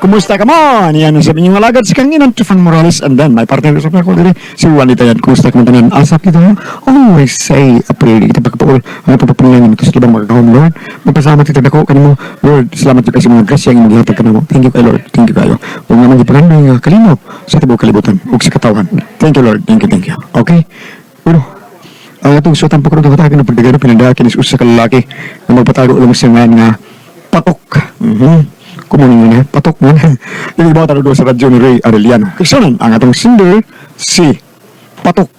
kumusta ka man? Yan ang sabi niyo alagad si Kanginan Tufan Morales and then my partner sa ako dili si Juanita yan. Kumusta ka man tanan? Asap kita ha? Always say April kita pagkapaul. Ano papapulingan ito sa labang magkahom Lord. Magpasalamat kita dako kanimo Lord. Salamat kita sa mga grasya ang magihatag kanimo. Thank you kay Lord. Thank you kayo. Huwag naman gipaganday nga kalino sa tibuok kalibutan ug sa katawan. Thank you Lord. Thank you. Okay? Uno. Ang atong suotan pa ko dapat na pagdagano pinandakin is usa ka lalaki na magpatago lang sa man nga patok. Kumunin mo na, patok mo na. Yung iba talo doon sa radyo ni Ray Arellano. Kaisanan, ang atong sinder, si Patok.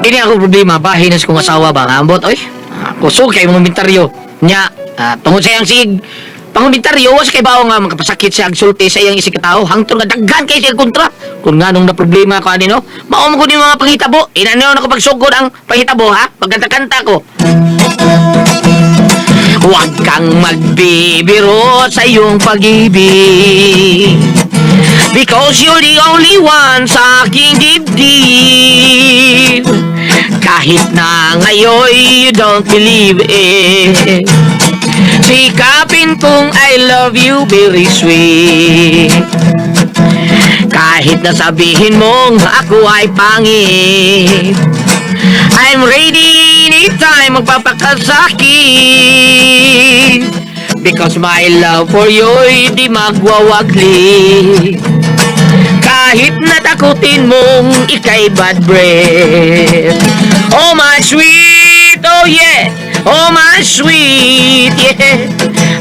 Ini ako problema, bahin na sa kong asawa ba? Ambot, oy. Kusog kay mga komentaryo. Nya, tungod sa iyang sig pangumentaryo, was kay bawo nga makapasakit siya agsulti sa iyang isig katao. Hangtod nga daghan kay siya kontra. Kung nga nung na problema ko anino, maom ko ni mga panghitabo. Inano na kapagsugod ang panghitabo ha? Pagkanta-kanta ko. Huwag kang magbibiro sa iyong pag-ibig, because you're the only one sa aking dibdib. Kahit na ngayon you don't believe it, sikapin kong I love you very sweet. Kahit na sabihin mong ako ay pangit, I'm ready anytime magpapakasakit, because my love for you hindi magwawagli. Kahit natakutin mong ika'y bad breath. Oh my sweet, oh yeah, oh my sweet, yeah,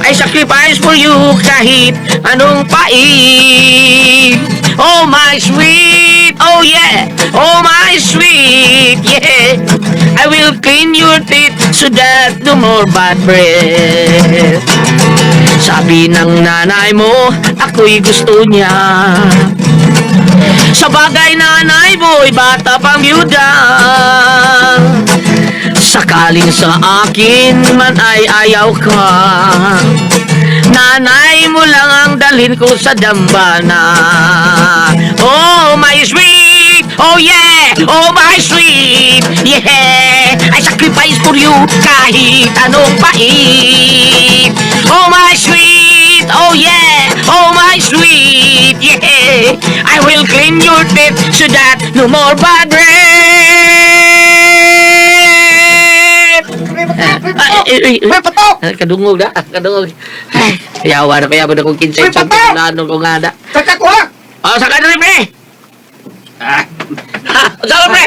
I sacrifice for you kahit anong pait. Oh my sweet, oh yeah, oh my sweet, yeah, I will clean your teeth so that no more bad breath. Sabi ng nanay mo, ako'y gusto niya. Sa bagay nanay mo'y bata pang byuda. Sakaling sa akin man ay ayaw ka, nanay mo lang ang dalhin ko sa dambana. Oh my sweet, oh yeah, oh my sweet, yeah, I sacrifice for you kahit anong pait. Oh my sweet, oh yeah, oh my sweet, yeah, I will clean your teeth so that no more bad breath. Kadungog na, kadungog. Ay, yawa na kaya ba na kong kinsay sa ano ko nga na. Saka ko ha! Oh, saka na rin, pre! Saka, pre!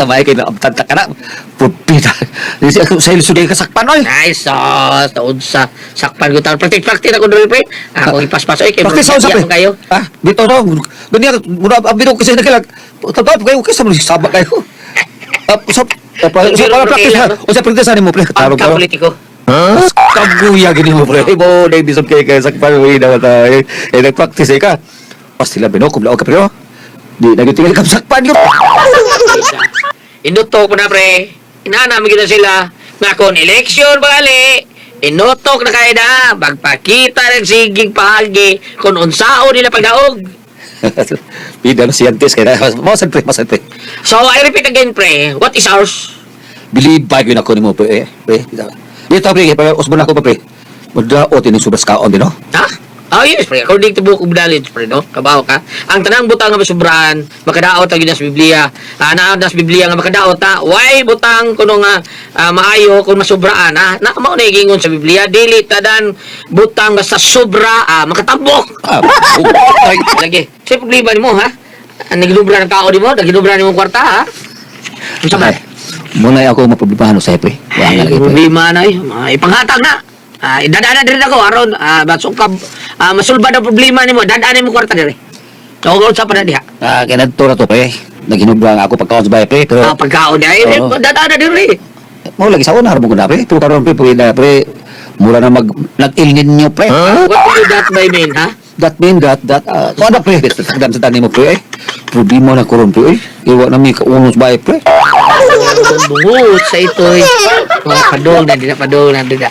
May kinakabtanta ka na. Pupita. Sa ilusuday ka sakpan, oy. Nice, taon sa sakpan ko taon. Praktik-praktik ako doon, pre. Ako ipaspas, oy. Bakit sa usap, kayo. Ah, dito no. Ganyan, muna abino kasi nakilag. Tatawag kayo kasi mo sabak kayo. Usap practice ha. Usap practice ani mo, pre. Tarong ka. Politiko. Kaguya gini mo, pre. Mo na bisog kay sakpan mo ina ta. Nag-practice ka. Pas sila binokom lao ka, pre. Di nagitinggal ka sakpan yo. Inutok ko na, pre. Inanamig na sila. Nga kung eleksyon bali. Inutok na kayo na. Magpakita ng sigig pahagi kung unsao nila pagdaog. Pida na scientist kaya masan pre. So, I repeat again, pre. What is ours? Believe ba yun ako ni mo pre. Dito pre, usbon ako pa pre. Magdaot ini subas kaon din no. Ha? Oh, yes, pre. According to Book of Knowledge, pre, no? Kabaw ka. Ang tanang butang nga masubrahan, makadaot ang ginas Biblia. Nas Biblia nga makadaot, ha? Why butang kuno nga maayo kung masubraan, ha? Na mao na igingon sa Biblia, dili tadan butang basta sobra, makatabok. Ay, Lagi. Sa problema nimo, ha? Nagilubra ng tao nimo, nagilubra nimo kwarta, ha? Unsa ba? muna ako maproblemahan sa pre. Wa nga lagi. Problema na ipanghatag na. Dadaan na din ako aron basukab masulba na problema nimo, dadaan mo kwarta dire. Tawag sa pa na diha. Kinadto na to pre. Naginubra nga ako pagkaon sa bahay pre, pero Pagkaon ay dadaan na dire. mo lagi sa una harap ko na pre. Pero karon pre, mura na nag-ilnin niyo pre. What do that by mean, ha? That mean that kung ano pre, tagdam sa tanin mo pre. Problema na karon pre. Iwa na mi kaunos bahay pre. Bungut sa ito'y mga padol na dila.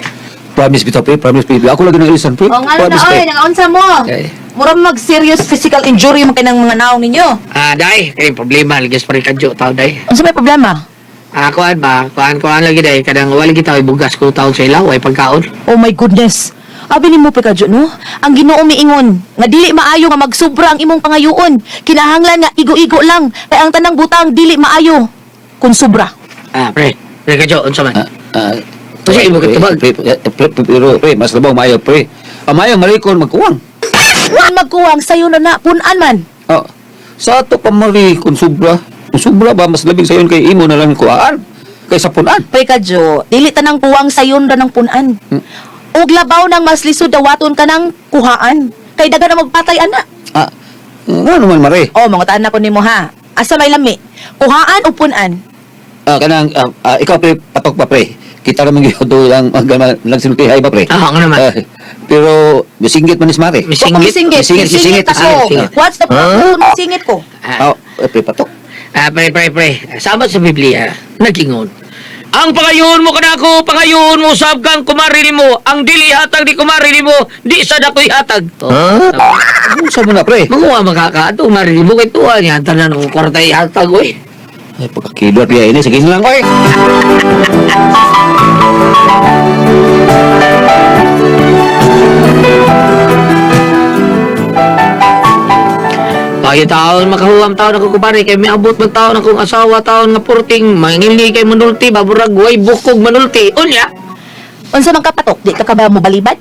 Promise bitaw pre, promise pre. Ako lagi nang ilisan pre. O nga na, oy, nakaunsa mo. Mura mag-serious physical injury man kay ng mga naong ninyo. Day, kay problema ligas pa rin kadyo tao day. Unsa may problema? Kuan ba? Kuan lagi day kadang wala kita ibugas ko taon sa ilaw ay pagkaon. Oh my goodness. Abi nimo Pikachu no? Ang Ginoo miingon nga dili maayo nga magsubra ang imong pangayoon. Kinahanglan nga igo-igo lang kay ang tanang butang dili maayo kun sobra. Pre kadyo unsa man? Kasi Imo kitubag. Pero, pre, mas labaw mayo, pre. Mayo, marikon, magkuwang. Wan magkuwang sayo na punan man. Sa ato pa marikon, sobra. Kung sobra ba, mas labing sayon kay imo na lang kuwaan. Kaysa punan. Pikachu, dili tanang kuwang sayon ra ng punan. Og labaw nang mas lisod dawaton ka ng kuhaan. Kay daga na magpatay ana. Ano naman, mare? Oh, mga taan ko nimo ha. Asa may lami? Kuhaan o punan? Ikaw, pre, patok pa, pre. Kita naman yung lang nagsinutihay ba, pre? Nga naman. Pero, bisingit man is mare. Misingit. Singit ako. sige. What's the problem kung singit ko? Pre, patok. Pre. Sabat sa Biblia, nagingon. Ang pangayon mo kanako, pangayon mo sab kang kumari nimo, ang dili hatag di kumari nimo, di sa dakoy hatag. Ano sa mo na, pre? Manguha makakaato, kumari nimo kay tuwa niya, tanan ng kwartay hatag, oy. Ay, pagkakilot niya ini. Sige na lang, oy. Pagi taon, makahuwam taon ako kumari, kay may abot ng taon akong asawa taon nga purting, mangili kay manulti, baburag, way bukog manulti. Unya? Unsa man kapatok, di ka ba mo balibad?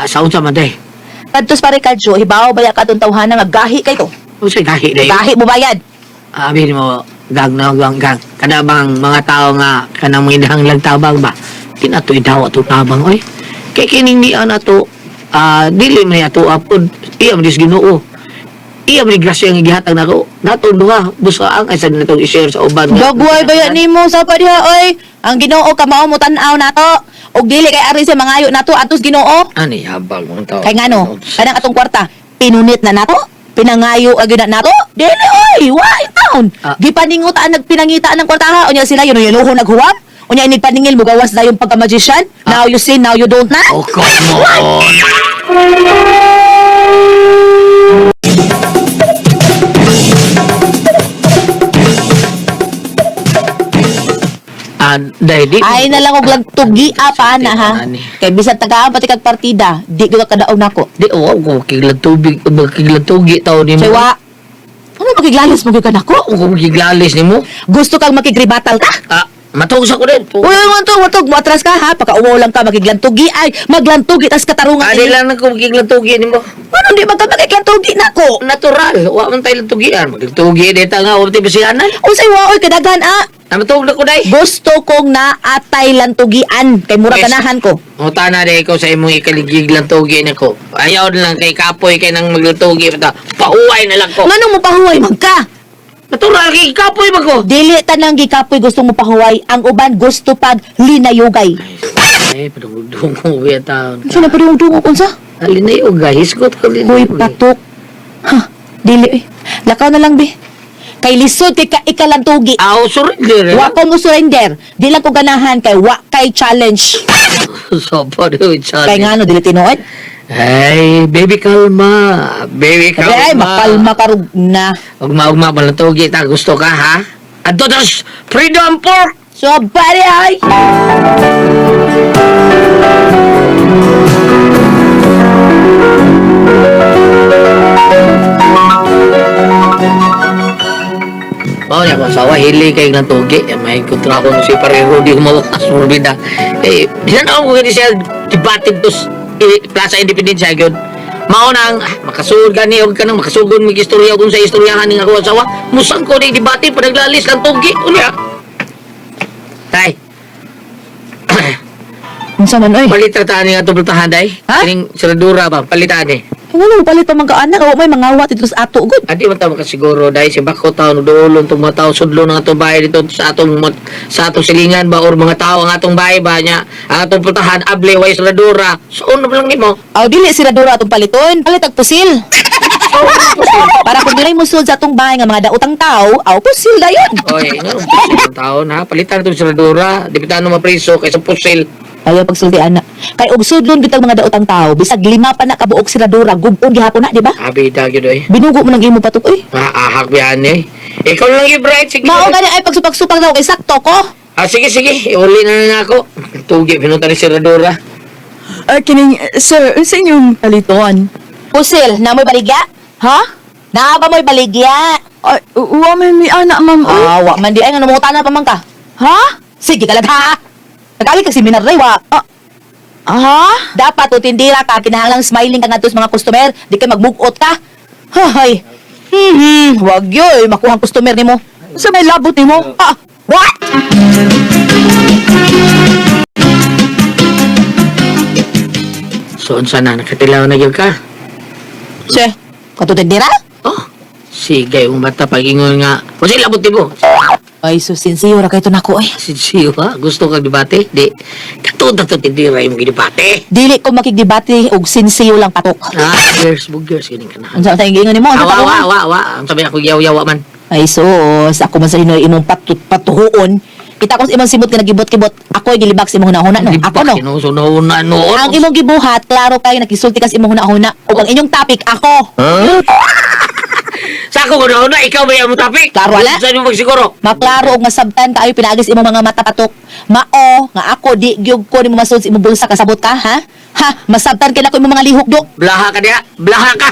Saon sa man day. Kadtos pare kadyo, hibaw baya ka atong tawhana nga gahi kay to. Unsay gahi day. Gahi mo bayad. Abi mo, gang. Kada bang mga tao nga, kanang mga inahang tabang ba? Kinato idawa to tabang, oy. Kay kining niya na to, dili man ato apod, iya man dis Ginoo. Iya man grasya nga gihatag nako. Natong duha, busa ang ay sa natong i-share sa uban. Dagway baya nimo sa pa diha oy. Ang Ginoo ka mao mo tan-aw nato. Og dili kay ari sa mangayo nato atus Ginoo. Ani habang mga tao. Kay ngano, kanang atong kwarta, pinunit na nato. Pinangayo agad na nato. Dili oy, why town? Gipaningutaan nagpinangitaan ng kwartaha unya sila yun naghuwam. Unya inig paningil mo gawas na yung pagka-magician. Now you see, now you don't na. Oh, come on. Di Ay na lang og lagtugi apa na ha. Kay bisan tagaan pati kag partida, di gyud ka daog nako. Di ko kiglag tubig, kiglag tugi tao ni mo. Say wa. Ano makiglalis mo gyud ka nako? Ko kiglalis ni mo. Gusto kang makigribatal ka? Matugsa ko din. Uy, watog, mo atras ka ha. Pagka-uwaw lang ka, magiglantugi ay, maglantugi, tas katarungan. Adi lang na ko kiglag tugi ni mo. Ano di ba ka magiglantugi nako? Natural, wa man tayo tugian. Magtugi dito nga, wala tayo basihanan. Usay wa, oy, kadagan Matug na ko day. Gusto kong naatay lantugian, kay mura ganahan ko. Muta na day ko sa imong ikaligig lang tugi na ko. Ayaw na lang kay kapoy kay nang maglutugi. Pauway na lang ko. Ngano mo pahuway magka? Natural kay kapoy ba ko? Dili tanang gikapoy gusto mo pahuway, ang uban gusto pag linayugay. Ay, padungdung ko ba taon. Sino pa rin dungo unsa? Linayugay, hisgot ko Hoy, linayugay. patok. Ha, dili eh. Lakaw na lang, be. Kay lisod kay ikalantugi. Aw, surrender. Wa ko mo surrender. Di lang ko ganahan kay wa kay challenge. Sopo doon, Kay ngano dili tinuod? Ay, baby kalma. Baby kalma. Ay, makalma karug na. Ugma, balatugi ta. Gusto ka, ha? Adto das, freedom pork! So, bari ay. Mao niya ko asawa, hili kay ng tugi. May kontrako no si pareho di mawakas mo bida. Hinanaw ko kini siya dibatid to Plaza Independencia gyud. Mao nang makasud gani og kanang makasugod mig istorya kung sa istoryahan ning ako asawa. Musang ko ni debate panaglalis lang tugi unya. Tay. Unsa man oy? Palit ta ni ato bultahan day. Ha? Kining seradura ba palitan ni. Ngano palit pa man ka anak o may mangawat dito sa ato gud. Adi man ta makasiguro dahil si bako taon doolon tong mga tao sudlo ng atong bahay dito sa atong silingan ba or mga tao ang atong bahay ba nya ang atong putahan able way saladura so ano lang nimo Aw dili sila dura atong paliton, palit ag pusil. Para kung dili mo sud sa atong bahay nga mga daotang tao, aw pusil dayon. oy nga ang taon ha palitan itong saladura di bitano mapriso kaysa pusil Ayaw pagsulti ana. Kay og sudlon bitag mga daotang tao, bisag lima pa na kabuok siradura, gubon gihapon na, di ba? Abi dagyo doy. Binugo mo ng imo patok eh. Maahak biyan eh. Ikaw lang yung bright. Sige. Mao gani ay pagsupak-supak daw kay sakto ko. Sige, sige. Iuli na ako. Tugi, pinunta ni Siradora. Kining, sir, sa inyong palituan? Pusil, na mo'y baligya? Ha? Na ba mo'y baligya? Ay, uwa may anak, ma'am. Uy. Wa man di ay nga namutan na pa man ka. Ha? Sige kalagha. Nagalit ka seminar ray wa. Ha? Dapat utindira ka kinahanglang smiling ka ngadto sa mga customer, di kay magmugot ka. Hay. Wag yoy makuha ang customer nimo. Sa may labot ni mo? What? So, unsa na? Nakatilaw na yun ka? Se, katutindira? Oh, sige. Yung bata pag-ingon nga. O sige, labot mo. Ay, susinsiyo ra kay to nako eh. Sinsiyo ha? Gusto ka debate? Di. Katulad na tindira yung ginibate. Dili ko makigdebate og sinsiyo lang patok. Bugers, ganing ka na. Unsa tayong giingon nimo? Ano Awa, tanong? awa. Ang sabi ako, yaw-yawa man. Ay sus, ako man sa hinoy imong patuhuon. Kita ko sa imong simot nga nagibot-kibot. Ako ay gilibak sa imong hunahuna no. Ako no. Sinusununan noon. Ang imong gibuhat, klaro kayo nakisulti ka sa imong hunahuna. Ug ang inyong topic ako. Sa ako ko na, ikaw ba yung topic? Klaro, wala? Saan yung magsiguro? Maklaro og masabtan kaayo pinaagis imong mga mata patok. Mao nga ako di gyud ko nimo masud sa imong bulsa kasabot ka, ha? Ha, masabtan kay nako imong mga lihok do. Blaha ka diya. Blaha ka.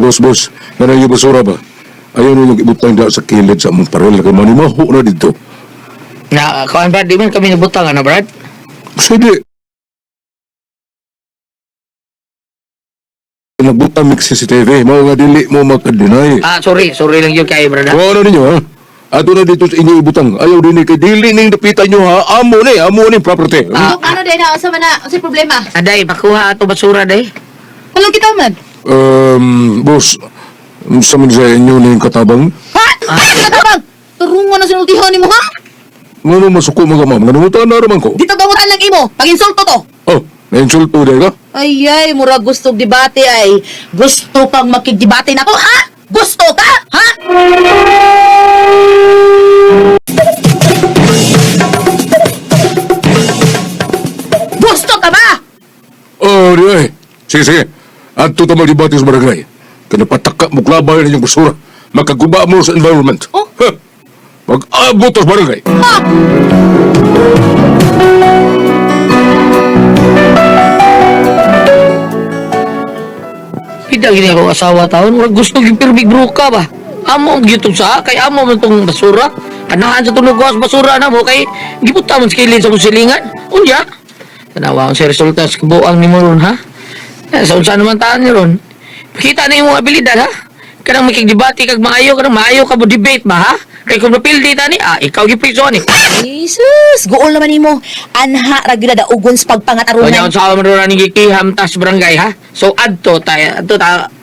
Boss, nanay yung basura ba? Ayaw nyo ibutang dyan sa kilid sa among parol. Kaya manimaho na dito. Na, kawan Brad, di man kami nabutang, ano Brad? Sige. Nagbutang mix CCTV. Mao nga dili mo makadinay. Sorry lang yun kayo, Brad. O ano ninyo ha? Ato na dito sa inyo ibutang. Ayaw din kay dili ning napitan nyo ha. Amo ni property. Ano day na sa mana, sa problema? Aday, makuha ato basura, day. Hello kita man. Boss, sa man sa inyo na yung katabang? Ha? Katabang. Turungan na sinultihan nimo ha? Ngano masuko mga ma'am? Nganutan na naman ko. Dito bangutan lang imo. Pag-insulto to. Oh, na-insulto din ka? Ay, mura gusto debate ay. Gusto kang makigdebate nako, ha? Gusto ka? Ha? Gusto ka ba? Oh, di ay. Sige. Ato ta magdebate sa barangay. Kanapataka mo klabay na yung basura. Makaguba mo sa environment. Oh? Ha? Mag-abot sa barangay. Ha? Pida gini ako asawa taon. Wala gusto gipirbig bruka ba? Amo ang gitong sa kay amo man tong basura. Kanahan sa tulog ko sa basura na mo kay giputa man sa kilid sa silingan. Unya. Tanawa ang sa resulta sa kabuang ni mo ron ha. Sa unsa naman taan ni ron. Pakita na imong abilidad ha. Kanang makigdebate kag maayo ka mo debate ba ha? Kay kung napildi ta ni ikaw gipiso ni. Jesus, gool naman nimo. Anha ra gyud da ugon sa O pagpangatarungan. niya sa mo ron ni gikiham tas barangay ha. So adto ta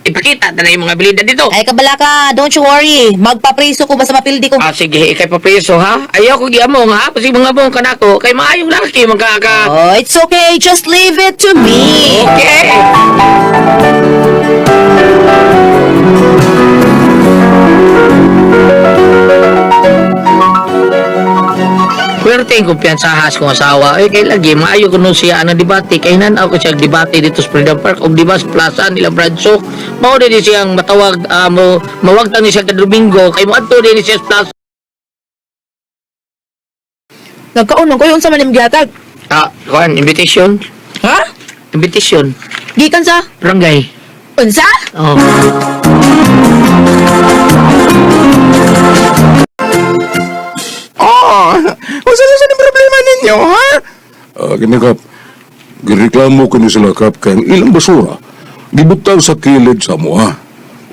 ipakita ta na imong abilidad dito. Ay kabala ka, don't you worry. Magpapriso ko basta mapildi ko. Sige, ikay papreso ha. Ayaw ko giamong ha. Kasi mga bong kanako kay maayong laki magkaka. Oh, it's okay. Just leave it to me. Okay. Swerte yung kumpiyansahas kong asawa. Kay lagi, maayo ko nun siya ang debate. Kay nanaw ko siya debate dito sa Freedom Park. O di ba sa plaza nila Bradshaw. Mao din siyang matawag, mawagtan ni siya ka Domingo. Kay mo adto din siya sa plaza. Nagkaunong ko yung sa manim gihatag. Kuhan, invitation. Ha? Invitation. Gikan sa? Barangay. Unsa? Oh. Usa na sa problema ninyo, ha? Gini kap, gireklamo ko ni sila kap kay ang ilang basura gibutang sa kilid sa mua.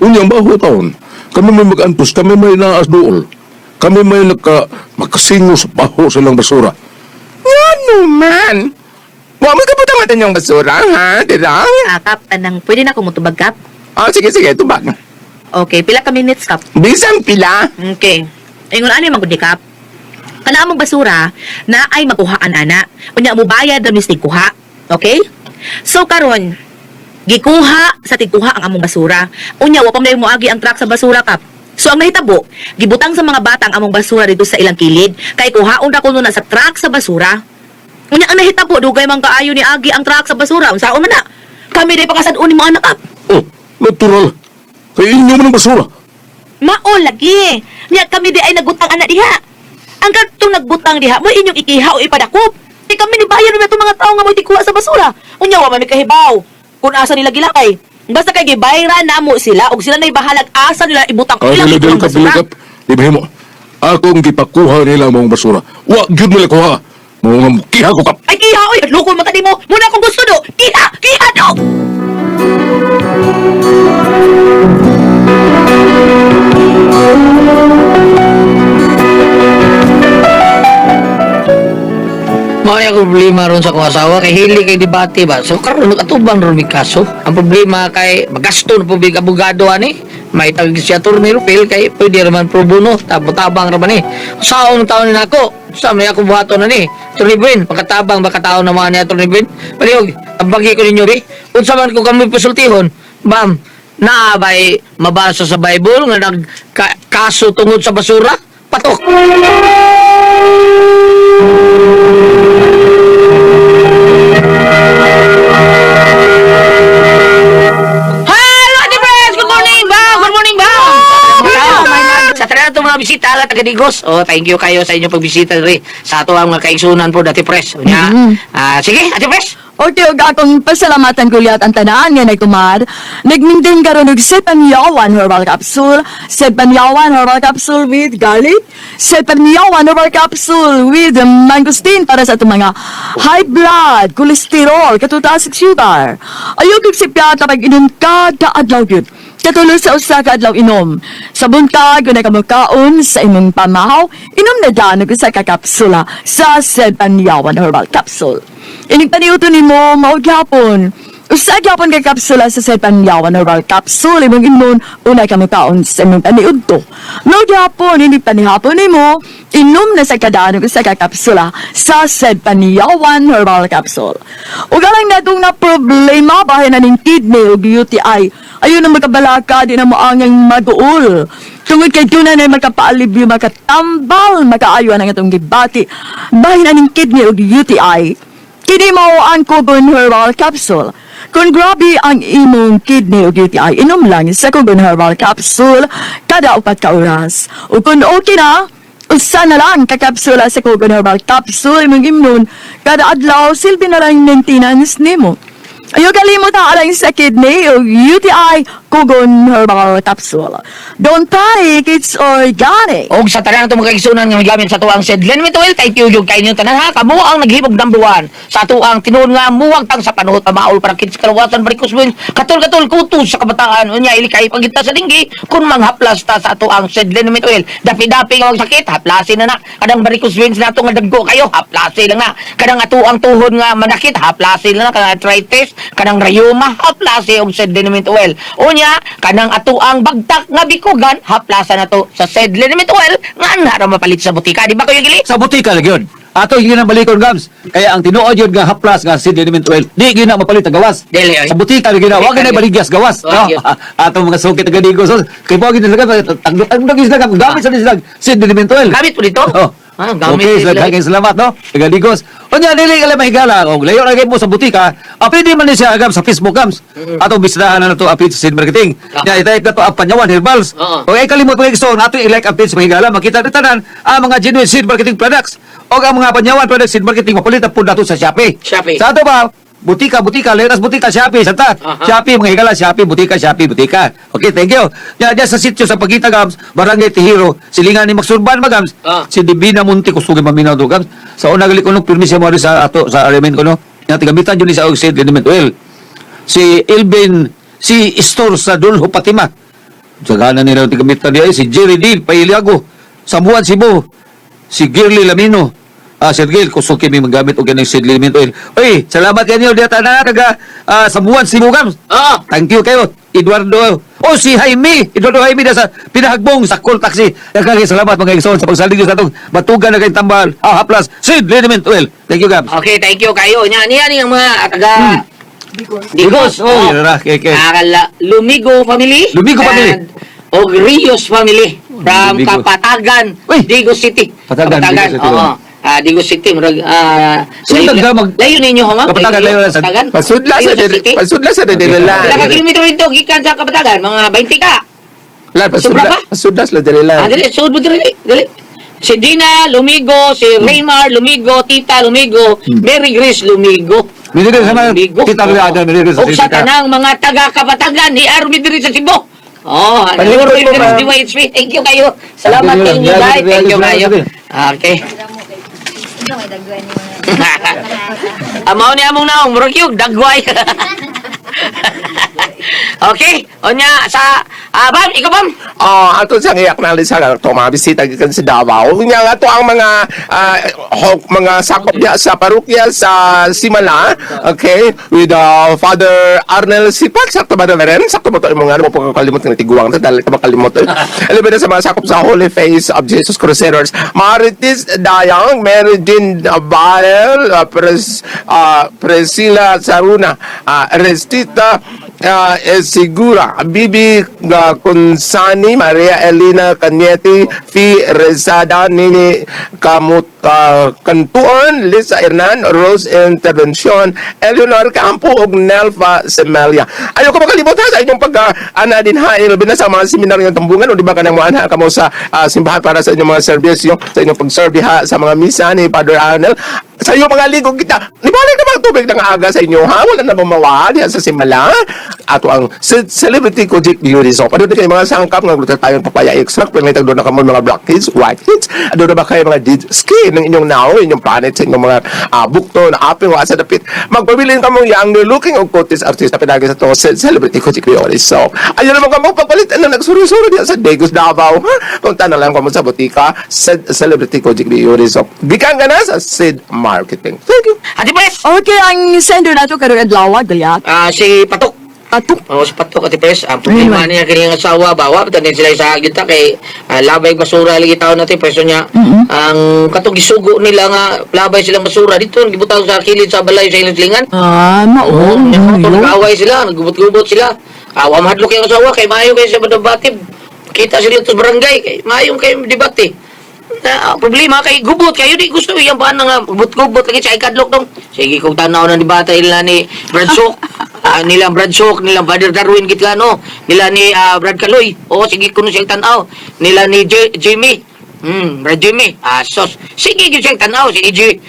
Unyang baho taon, kami may mag-antos, kami may naas dool. Kami may makasingo sa baho silang basura. Ano man? Wa mo kaputang yung basura, ha? Dirang? Kap, anang pwede na kumutubag kap? Sige, tubag. Okay, pila ka minutes kap? Bisang pila. Okay. Ingon ano yung magudi kap? Kana among basura na ay makuhaan ana. Unya mo bayad ra mistig kuha. Okay? So karon, gikuha sa tigkuha ang among basura. Unya wa pa may moagi ang truck sa basura kap. So ang nahitabo, gibutang sa mga batang among basura dito sa ilang kilid, kay kuhaon ra kuno na sa truck sa basura. Unya ang nahitabo, dugay man kaayo ni Agi ang truck sa basura. Unsaon man na? Kami day pakasadun ni mga anak. Oh, natural. Kay inyo man ang basura. Mao lagi. Nya kami di ay nagbutang anak diha. Ang kadtong nagbutang diha, mo inyong ikihaw ipadakop. Di kami ni bayan na itong mga tao nga mo tikuha sa basura. Unya wa man kahibaw. Kung asa nila gilakay. Basta kay gibayran namo sila og sila nay bahalag asa nila ibutang ilang Dili itong basura. bilikap. Ibahimo. Akong gipakuha nila mong basura. Wa gyud nila kuha. Mao nga kiha ko kap. Ay kiha oy, lukon man mo. Muna akong gusto do. Kiha, kiha do. May problema ron sa kong asawa kay hili kay debate ba. So karon nakatubang ron mi kaso. Ang problema kay magasto na po big abogado ani. May tawag siya attorney Rupil kay pwede raman pro bono tabang raman ni. Saon taon ni nako. Sa may ako buhaton na ni. Attorney Ben, pagkatabang baka taon naman ni Attorney Ben. Palihog, tabagi ko ninyo ri. Unsa man ko kami pasultihon. Ma'am, naabay mabasa sa Bible nga kaso tungod sa basura? Patok. Hello, Ate Pres! Good morning, ba? Good morning, ba? Sa tanan itong mga bisita, ala taga-digos. Oh, thank you kayo sa inyong pagbisita rin. Sa ato ang mga kaigsunan po, Ate Pres. Sige, Ate Pres. Okay, og akong pasalamatan ko liat ang tanan nga nagkumar. Nagminding karon og Sepanyawan Herbal Capsule, Sepanyawan Herbal Capsule with garlic, Sepanyawan Herbal Capsule with mangosteen para sa itong mga high blood, cholesterol, katutaas ng sugar. Ayaw kong sipyata pag inom kada adlaw yun. Katulad sa usa ka adlaw inom. Sa buntag, kung nakamukaon sa imong pamahaw, inom na danog sa kakapsula sa Sepanyawan Herbal Capsule. Inig paniuto ni mo, maugyapon. Usa gyapon kay kapsula sa Sepanyawan Herbal Capsule, imong inon, unay kamukaon sa imong paniudto. No gyapon, inig panihapon ni mo, inom na sa kadanog sa kakapsula sa Sepanyawan Herbal Capsule. Ug alang natong na problema bahin na ning kidney ug UTI, ayun ang makabalaka, di na mo angang mag-uul. Tungod kay tunan ay makapaalibyo, makatambal, makaayo ang itong gibati. Bahin aning kidney ug UTI, kini mo ang Kugon Herbal Capsule. Kung grabe ang imong kidney ug UTI, inom lang sa Kugon Herbal Capsule kada 4 ka oras. O kung okay na, usa na lang kakapsula sa Kugon Herbal Capsule imong imnon kada adlaw, silbi na lang maintenance nimo. Ayaw kalimutan alang sa kidney o UTI Kugon Herbal Capsule. Don't panic, it's organic. Og sa tanan itong mga kaigsunan nga gamit sa tuang Sedlen Mituel, kay tiyog kayo nyo tanan ha. Kamu ang naghibog number 1 sa tuang tinuon nga muwag tang sa panuhot maul para kids kalawasan barikos win. Katul kutos sa kabataan. Unya ilikay pagita sa dinggi kun manghaplas ta sa tuang Sedlen Mituel. Dapi-dapi nga sakit, haplasin na na. Kadang barikos wins nato nga daggo kayo, haplasin lang na. Kadang atuang tuhod nga manakit, haplasin lang na. Kadang arthritis, kanang rayuma, haplase og Sedlen Mituel. Unya, kanang atuang bagtak nga bikugan, haplasa na to sa Sedlen Mituel nga anha ra mapalit sa butika. Di ba kayo gili? Sa butika lagi yun. Ato yun ang balikon, Gams. Kaya ang tinuod yun nga haplas nga Sedlen Mituel, di yun ang mapalit ang gawas. Dili, oy. Sa butika lagi na, wag na baligyan gawas. Wag No? yun. Atong mga sukit na gadigo. So, kay po gina talaga, tagdog isla gamit sa isla Sedlen Mituel. Gamit po dito? Oh. Gamit Okay, sila. kay salamat, no? Gadigos. Unya dili ka lang mahigala kung layo lagi mo sa butika. Pwede man ni siya agam sa Facebook Gams. Ato bisdahan na to apit sa Seed Marketing. Ya itay ka to ang Panyawan Herbals. Oo. Okay, kalimot mo gusto nato i-like ang page sa mahigala makita ni tanan ang mga genuine Seed Marketing products. O ang mga Panyawan products Seed Marketing mapalit po nato sa Shopee. Shopee. Sa ato ba? Butika, leras butika, Shopee, santa. Aha. Shopee, mga higala, Shopee, butika. Okay, thank you. Yan sa sitio sa Pagita, Gams, Barangay Tihiro, silingan ni Maxurban, Gams. Ah. Si Divina Munti, kusugin maminaw do, Gams. Sa una gali ko nung permisya mo rin sa ato, sa aremen ko, no? Yan, tigamitan yun ni sa Oxide, Ganiment Oil. Si Elvin, si Istor sa Dulho Patima. Sagana nila yung tigamitan niya, si Jerry Deal, Pailiago, Samuan Cebu, si Girly Lamino, Sir Gil, kusukin may magamit o ganang Seed Limit Oil. Oy, salamat kanyo dito na taga Sabuan, Cebu, Gams. Oo. Thank you kayo, Eduardo. Oh, si Jaime. Eduardo Jaime na sa pinahagbong sa call taxi. Kaya salamat mga igsoon sa pagsalig sa itong batugan na kayong tambal. Haplas, Seed Limit Oil. Thank you, Gams. Okay, thank you kayo. Yan ang mga taga Digos. Oh, yun na. Okay. Lumigo family. Lumigo family. And o Rios family from Digo. Kapatagan, Uy! Digo City. Kapatagan, Digo City. Oo. Digo City, murag Sino nagdamag- layo ninyo ha, ma'am? Kapatagan, layo na sa- Pasudla sa City. pasudla sa Pila ka Dililan. kilometro ito gikan sa Kapatagan? Mga 20 ka. Sobra ba? Pasudla sa Dililan. Dali, sud mo dali. Si Dina Lumigo, si Raymar Lumigo, Tita Lumigo, Mary Grace Lumigo. Minigay sa mga Lumigo. tita Lumigo, minigay sa O sa tita. tanang mga taga-Kapatagan, ni Army diri sa Cebu. Oh, Palibot Army po, diri sa ma'am. DYHP. Thank you kayo. Salamat Thank you, sa inyo, ma'am. guys. Thank you kayo. Okay. Amaw ni among naong, murag yung dagway. Okay, onya sa bam, ikaw bam. Ato siyang iyak na alis sa ito, mga bisita gikan sa Davao. Nga nga to ang mga sakop niya sa parokya sa Simala, okay, with Father Arnel Sipat. Sakto ba na rin? Sakto ba ito yung mga ano po kakalimot ng tiguang ito? Dahil ito makalimot. Alam na sa mga sakop sa Holy Face of Jesus Crusaders. Maritis Dayang, Mary Jean Barel, Priscilla Saruna, Restita Sigura, Bibi Kunsani, Maria Elena Cañete, Fi Rezada, Nini Kantuon, Lisa Hernan, Rose Intervention, Eleanor Campo, ug Nelfa Semelia. Ayaw ko makalimutan sa inyong pag-ana din ha, ilabina sa mga seminaryo ng tambungan, o di ba ka nang maanha ka mo sa simbahan para sa inyong mga serbisyo, sa inyong pag-serve ha, sa mga misa ni Father Arnel. Sa iyo mga ligo kita, nibalik na mga tubig ng aga sa inyo ha, wala na mamawa diyan sa simala. Ato ang celebrity ko Jake Beauty. So, paano na kayo mga sangkap ng glutathione tayong papaya extract, pero may tagdo na kamo mga black kids, white kids, ano na ba kayo mga dead skin ng inyong now, inyong planet sa inyong mga bukto na apil, wala sa dapit. Magpabilin kamo younger looking o kutis artist na pinagay sa to celebrity ko Jake Beauty. So, ayun naman kamo pagpalit na nagsuro-suro diyan sa Degos Davao. Punta na lang kamo sa butika sa celebrity ko Jake Beauty. So, gikan ka na sa Sid Marketing. Thank you. Ate Pres, Okay, ang sender na to karong adlaw, Goliath. si Patok. Ato. Si Patok, Ate Pres, ang problema niya kanyang asawa, bawa, patanin sila sa agita kay labay basura lagi tao natin, preso niya. Ang katong gisugo nila nga, labay silang basura, dito, nagibutaw sa kilid sa balay sa ilang silingan. Mao. Nag-away sila, naggubot-gubot sila. Mahadlok yung asawa, kay mayo kayo sa badabatib. Kita sila ito sa barangay, kay mayo kayo debate. Problema kay gubot kayo di gusto iyang paan nga gubot lagi sa ikadlok dong. Sige kung tanaw na debate nila ni Bradshaw. Nilang Bradshaw, nilang Brother Darwin Gitlano, nila ni Brad Kaloy. O sige kuno siyang tanaw. Nila ni Jimmy. Brad Jimmy. Sos. Sige gyud siyang tanaw si EJ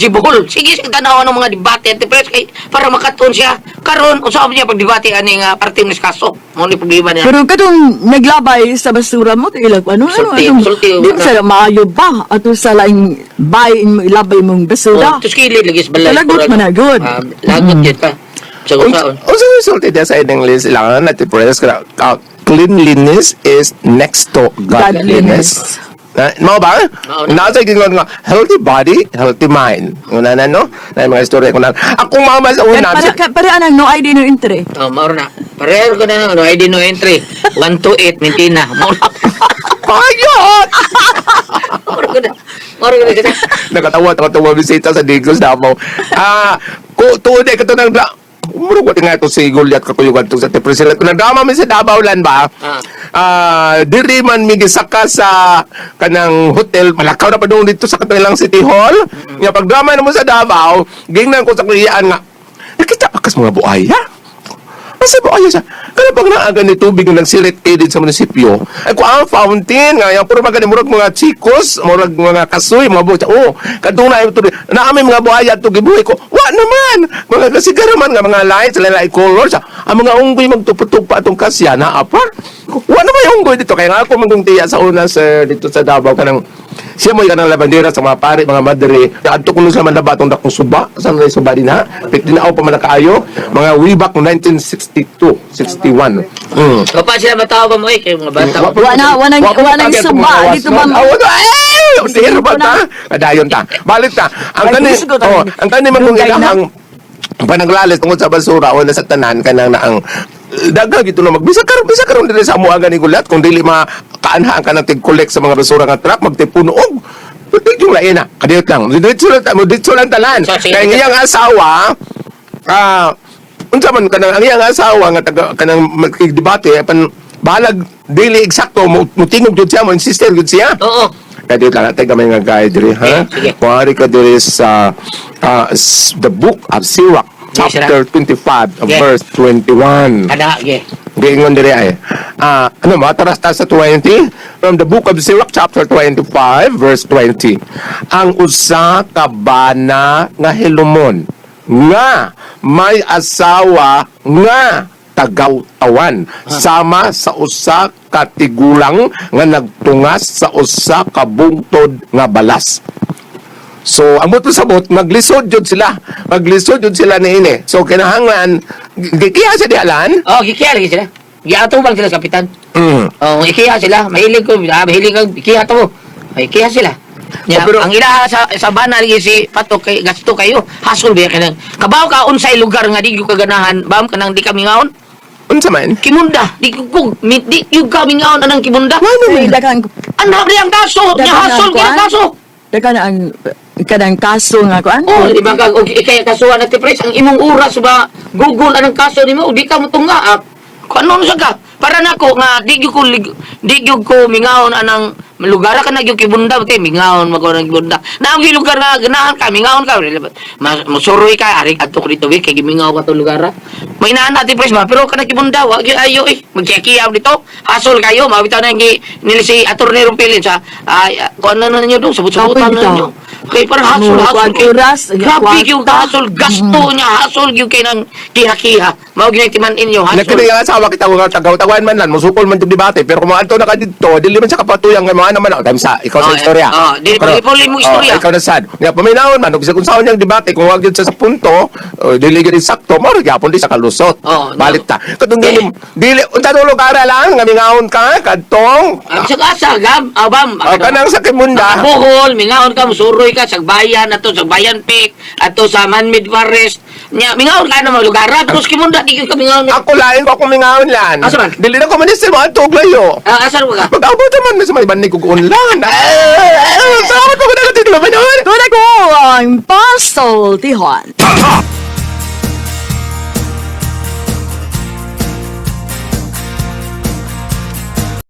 Bohol. Sige siyang tanaw ng mga debate at press kay para makaton siya. Karon usab niya pag debate ani nga parte ng kaso. Mo ni problema niya. Pero katong naglabay sa basura mo, ilag Sulti, di sa maayo ba? Ato sa laing bayin mo, ilabay mong basura. Tus kilid lagi sa balay. Talagot man na, good. Lagot yun ka. Sa usaon. Also, resulted niya sa inyong list, ilangan natin press, cleanliness is next to godliness. Mo ba? Nasa gingon nga, healthy body, healthy mind. Una na, no? Na mga istorya ko na. Akong mama sa una. Para anang no ID no entry. Mauro na. Pareho ko na no ID no entry. 128 Mintina. Mauro. Ayot! Mauro ko na. Mauro ko na. Nakatawa bisita sa Digos Davao. Tuod eh, kato nang umuro ko nga ito si Goliath kakuyugan ito sa Tepresila. Kung nagdama mi sa Davao lan ba, diri man mi gisaka sa kanang hotel, malakaw na pa doon dito sa kanilang City Hall. Nga pagdrama na mo sa Davao, gingnan ko sa kuyaan nga, nakita pa kas mga buhaya? Kasi buhaya siya. Kaya pag naaga ni tubig ng sirit edit sa munisipyo, ay kung ang fountain, nga yung puro magani murag mga chikos, murag mga kasoy, mga buhay. Kaduna ito, naamay mga buhaya ito, gibuhay ko, wa naman! Mga kasigaraman nga, mga lights, lalai colors, ang mga unggoy magtuputugpa itong kasya, naapa? Wa naman yung unggoy dito, kaya nga ako magungtiya sa una dito sa Davao, kanang siya mo yung kanang labandera sa mga pare, mga madre. Adto ko nun sa manlaba itong dakong suba. Saan na yung suba din ha? Pitinaaw pa man nakaayo. Mga way back 1962, 61. Kapag sila matawa mo kayo mga bata. Wanang suba dito ba? Sir ba ta? Kadayon ta. Balik ta. Ang kani man kung ilahang panaglalis tungkol sa basura o sa tanan kanang naang dagag ito na magbisa karon dili sa amuaga ni Gulat kung dili makaanhaan ka ng tig-collect sa mga basura nga truck magtipunoog. Pwede yung lain na. Kadiyot lang. Dito lang talan. Kaya ngayang asawa, unsa man kanang ang iyang asawa nga taga kanang magdebate pan balag dili eksakto mo tingog jud siya mo insister jud siya. Oo. Kaya dito lang natin kami nga guide diri, ha? Sige. Kuwari ka diri sa the book of Sirach, Yes, chapter 25, Yeah. verse 21. Kada, ge. Giingon diri ay. Ano mo, taras ta sa 20? From the book of Sirach, chapter 25, verse 20. Ang usa ka bana nga hilumon, nga may asawa nga tagaw-tawan sama sa usa ka tigulang nga nagtungas sa usa ka bungtod nga balas. So, ang buto sa bot, maglisod jud sila. Maglisod jud sila niini. So, kinahanglan, gikiha sa dialan. Oh, gikiha lagi sila. Giatubang sila sa kapitan. Oh, ikiha sila. Mahilig ko, mahilig kang ikiha to mo. Ay, ikiha sila. Ya, Oh, pero- ang ila sa bana lagi si Patok kay gasto kayo. Hasol ba kanang kabaw ka unsay lugar nga di ko kaganahan. Bam kanang di kami ngaon. Unsa man? Kimunda, di ko di yung kami ngaon anang kimunda. Ay, daghang Anak di ang kaso, nya Daghang hasol kuan? kaya kaso. daghang ang kanang kaso nga kuan. Oh, di ba kag kaya kasuhan natin pres ang imong oras ba Google anang kaso nimo di ka mo tunga. Ano sa ka? Para nako nga di gyud ko mingaon anang lugar ka na gyud kibunda kay mingaon magko nang kibunda. Na ang lugar nga ganahan ka mingaon ka. Masuroy ka ari adto ko dito kay gimingaw ka to lugar. May naan natin pres ba pero kana kibunda wa gyud ayo magkikiyaw dito. Hasol kayo mabitaw na nili si attorney Rumpilin sa kuan na ninyo do sabot-sabotan na ninyo. Kay para hasol Ano, hasol kuan oras, grabe kwarta. yung hasol gasto niya hasol gyud kay nang kiha-kiha. Mao gyud timan inyo hasol. Nakita nga asawa kita nga tagaw-tawain man lan, musukol man jud debate, pero kung adto na ka dito, dili man sa kapatuyang nga mga naman, time sa ikaw sa Oh, istorya. di puli mo istorya. Ikaw na sad. Nga paminahon man, kung saan niyang debate, kung wag yun sa punto, dili gyud sakto, mo gyapon di sa kalusot. Oh, Balit ta. Katong Eh. dili unta tulog ara lang, nga mingahon ka kadtong. Ang sa gam, abam. Kanang sa kimunda. Bohol, mingahon ka, musuroy ka, sa bayan, ato sa bayan peak, ato sa man-made forest. Nya, mingahon ka na mga lugar, tapos kimunda, di ka mingahon. Ako lain ko kung mingahon lan. Asa man? Dili na ko manisir mo ang tuglayo. Asan mo ka? Pag-abot naman sa may banig kong unlan. Saan ko na natin lumanon? Tuna ko ang Pasol Tihon.